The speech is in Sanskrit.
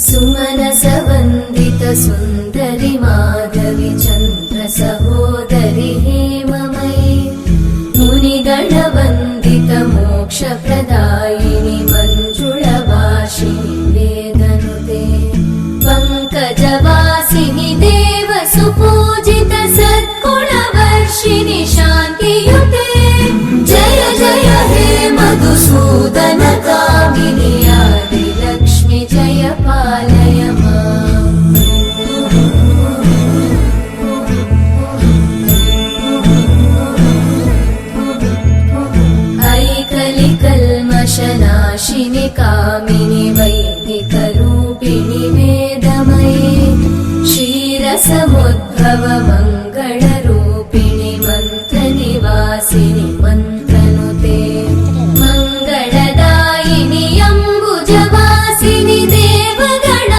सुमनसवन्दित सुन्दरि माधवि चन्द्र सहोदरि हेममयि मुनिगणवन्दित मोक्षप्रदायिनि मञ्जुळवासिनि वेदनुते पङ्कजवासिनि देव सुपूजित सद्गुणवर्षिणि शान्तियुते जय जय हे मधुसूदन कामिनि आदिलक्ष्मि जय पालय माम् ऐकलिकल्मषनाशिनि कामिनि वैदिकरूपिणि वेदमये क्षीरसमुद्भव मङ्गल